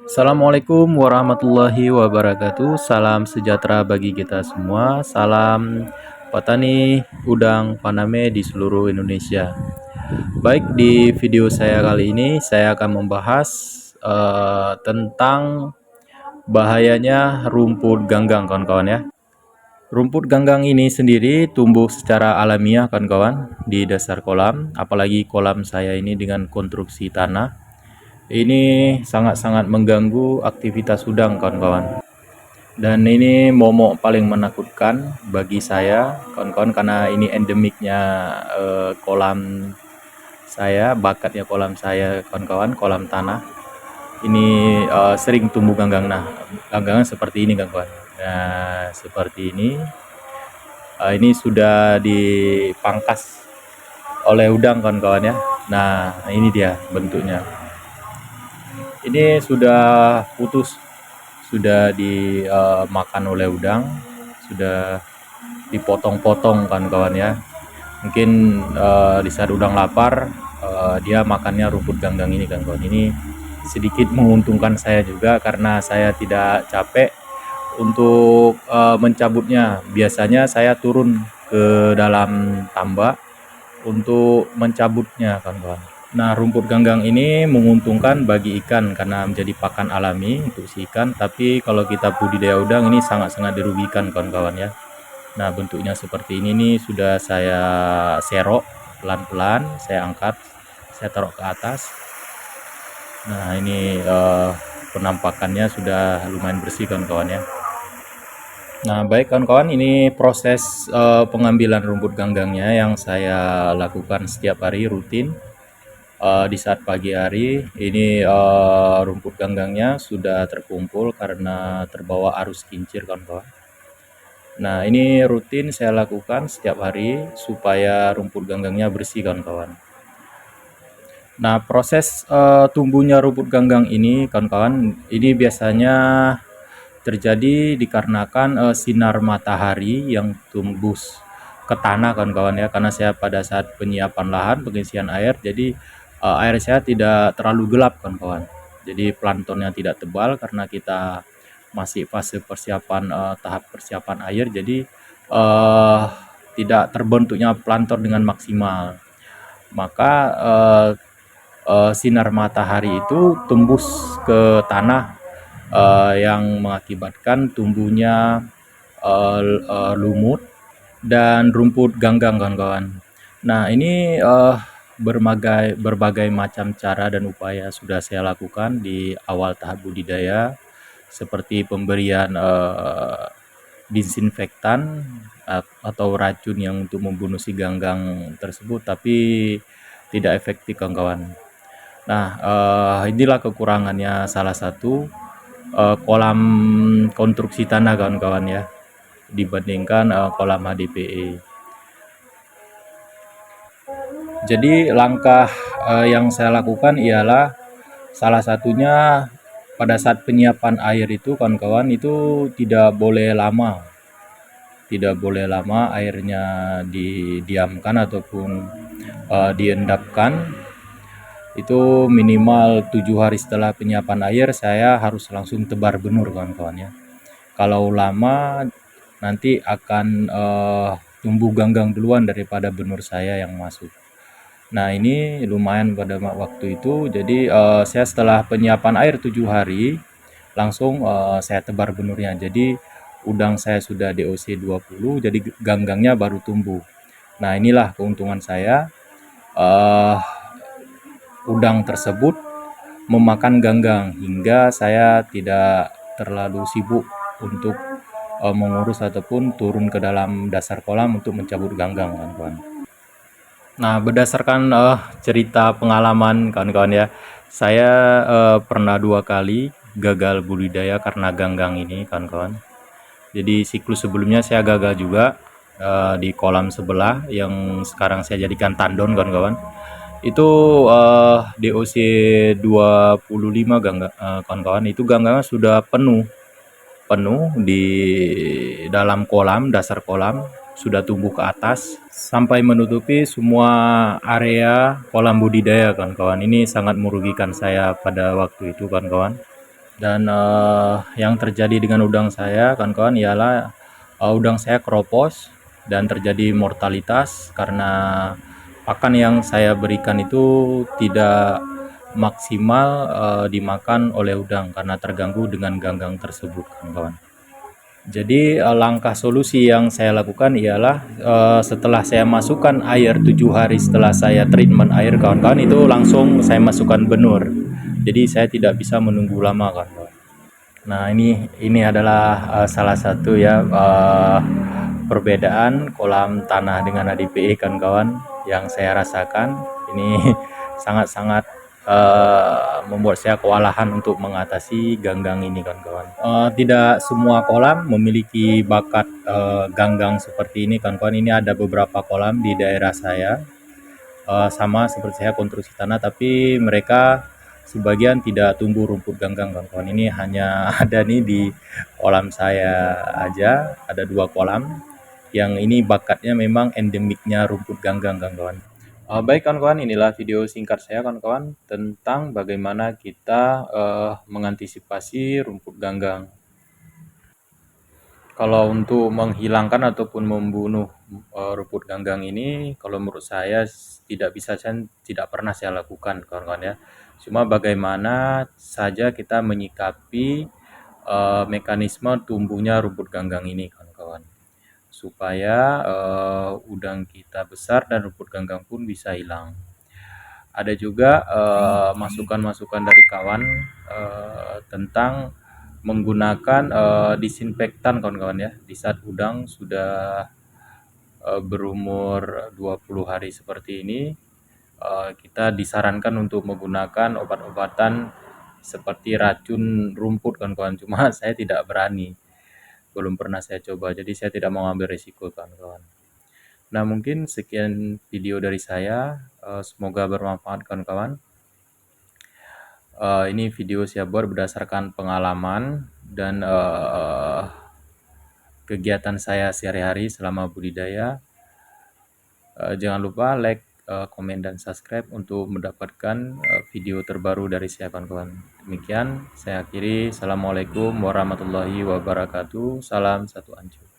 Assalamualaikum warahmatullahi wabarakatuh. Salam sejahtera bagi kita semua. Salam petani udang Paname di seluruh Indonesia. Baik, di video saya kali ini saya akan membahas tentang bahayanya rumput ganggang, kawan-kawan ya. Rumput ganggang ini sendiri tumbuh secara alamiah, kawan-kawan, di dasar kolam, apalagi kolam saya ini dengan konstruksi tanah. Ini sangat-sangat mengganggu aktivitas udang, kawan-kawan. Dan ini momok paling menakutkan bagi saya, kawan-kawan, karena ini endemiknya kolam saya, bakatnya kolam saya, kawan-kawan, kolam tanah. Ini sering tumbuh ganggang. Nah, ganggang seperti ini, kawan-kawan. Nah, seperti ini sudah dipangkas oleh udang, kawan-kawan ya. Nah, ini dia bentuknya. Ini sudah putus, sudah dimakan oleh udang, sudah dipotong-potong, kawan-kawan ya. Mungkin di saat udang lapar, dia makannya rumput ganggang ini, kawan-kawan. Ini sedikit menguntungkan saya juga karena saya tidak capek untuk mencabutnya. Biasanya saya turun ke dalam tambak untuk mencabutnya, kawan-kawan. Nah, rumput ganggang ini menguntungkan bagi ikan karena menjadi pakan alami untuk si ikan, tapi kalau kita budidaya udang ini sangat-sangat dirugikan, kawan-kawan ya. Nah, bentuknya seperti ini nih, sudah saya serok pelan-pelan, saya angkat, saya taruh ke atas. Nah, ini penampakannya sudah lumayan bersih, kawan-kawan ya. Nah, baik kawan-kawan, ini proses pengambilan rumput ganggangnya yang saya lakukan setiap hari rutin. Di saat pagi hari ini rumput ganggangnya sudah terkumpul karena terbawa arus kincir, kawan-kawan. Nah, ini rutin saya lakukan setiap hari supaya rumput ganggangnya bersih, kawan-kawan. Nah, proses tumbuhnya rumput ganggang ini, kawan-kawan, ini biasanya terjadi dikarenakan sinar matahari yang tembus ke tanah, kawan-kawan ya. Karena saya pada saat penyiapan lahan, pengisian air, jadi air saya tidak terlalu gelap, kawan-kawan. Jadi planktonnya tidak tebal karena kita masih fase persiapan, tahap persiapan air, jadi tidak terbentuknya plankton dengan maksimal. Maka sinar matahari itu tembus ke tanah yang mengakibatkan tumbuhnya lumut dan rumput ganggang, kawan-kawan. Nah, ini berbagai macam cara dan upaya sudah saya lakukan di awal tahap budidaya, seperti pemberian disinfektan atau racun yang untuk membunuh si ganggang tersebut, tapi tidak efektif, kawan-kawan. Nah, inilah kekurangannya salah satu kolam konstruksi tanah, kawan-kawan ya, dibandingkan kolam HDPE. Jadi langkah yang saya lakukan ialah salah satunya pada saat penyiapan air itu, kawan-kawan, itu tidak boleh lama. Tidak boleh lama airnya didiamkan ataupun diendapkan. Itu minimal 7 hari setelah penyiapan air saya harus langsung tebar benur, kawan-kawan ya. Kalau lama nanti akan tumbuh ganggang duluan daripada benur saya yang masuk. Nah, ini lumayan pada waktu itu. Jadi saya setelah penyiapan air 7 hari langsung saya tebar benurnya. Jadi udang saya sudah DOC 20, jadi ganggangnya baru tumbuh. Nah, inilah keuntungan saya. Udang tersebut memakan ganggang hingga saya tidak terlalu sibuk untuk mengurus ataupun turun ke dalam dasar kolam untuk mencabut ganggang, kawan-kawan. Nah, berdasarkan cerita pengalaman, kawan-kawan ya, saya pernah 2 kali gagal budidaya karena ganggang ini, kawan-kawan. Jadi siklus sebelumnya saya gagal juga di kolam sebelah yang sekarang saya jadikan tandon, kawan-kawan. Itu DOC 25 kawan-kawan. Itu ganggangnya sudah penuh di dalam kolam, dasar kolam, sudah tumbuh ke atas sampai menutupi semua area kolam budidaya, kawan-kawan. Ini sangat merugikan saya pada waktu itu, kawan-kawan. Dan yang terjadi dengan udang saya kawan-kawan ialah udang saya keropos dan terjadi mortalitas karena pakan yang saya berikan itu tidak maksimal dimakan oleh udang karena terganggu dengan ganggang tersebut kawan-kawan. Jadi langkah solusi yang saya lakukan ialah setelah saya masukkan air 7 hari setelah saya treatment air kawan-kawan, itu langsung saya masukkan benur. Jadi saya tidak bisa menunggu lama kawan-kawan. Nah, ini adalah salah satu ya perbedaan kolam tanah dengan ADPE kawan-kawan yang saya rasakan. Ini sangat-sangat membuat saya kewalahan untuk mengatasi ganggang ini kawan-kawan. Tidak semua kolam memiliki bakat ganggang seperti ini kawan-kawan. Ini ada beberapa kolam di daerah saya sama seperti saya konstruksi tanah, tapi mereka sebagian tidak tumbuh rumput ganggang kawan-kawan. Ini hanya ada nih di kolam saya aja, ada 2 kolam yang ini bakatnya memang endemiknya rumput ganggang kawan-kawan. Baik kawan-kawan, inilah video singkat saya kawan-kawan tentang bagaimana kita mengantisipasi rumput ganggang. Kalau untuk menghilangkan ataupun membunuh rumput ganggang ini, kalau menurut saya tidak pernah saya lakukan kawan-kawan ya. Cuma bagaimana saja kita menyikapi mekanisme tumbuhnya rumput ganggang ini kawan-kawan, supaya udang kita besar dan rumput ganggang pun bisa hilang. Ada juga masukan-masukan dari kawan tentang menggunakan disinfektan kawan-kawan ya. Di saat udang sudah berumur 20 hari seperti ini, kita disarankan untuk menggunakan obat-obatan seperti racun rumput kawan-kawan. Cuma saya tidak berani, belum pernah saya coba, jadi saya tidak mau ambil risiko kawan-kawan. Nah, mungkin sekian video dari saya, semoga bermanfaat kawan-kawan. Ini video saya buat berdasarkan pengalaman dan kegiatan saya sehari-hari selama budidaya. Jangan lupa like, komen, dan subscribe untuk mendapatkan video terbaru dari saya kawan-kawan. Demikian saya akhiri. Assalamualaikum warahmatullahi wabarakatuh. Salam satu anjur.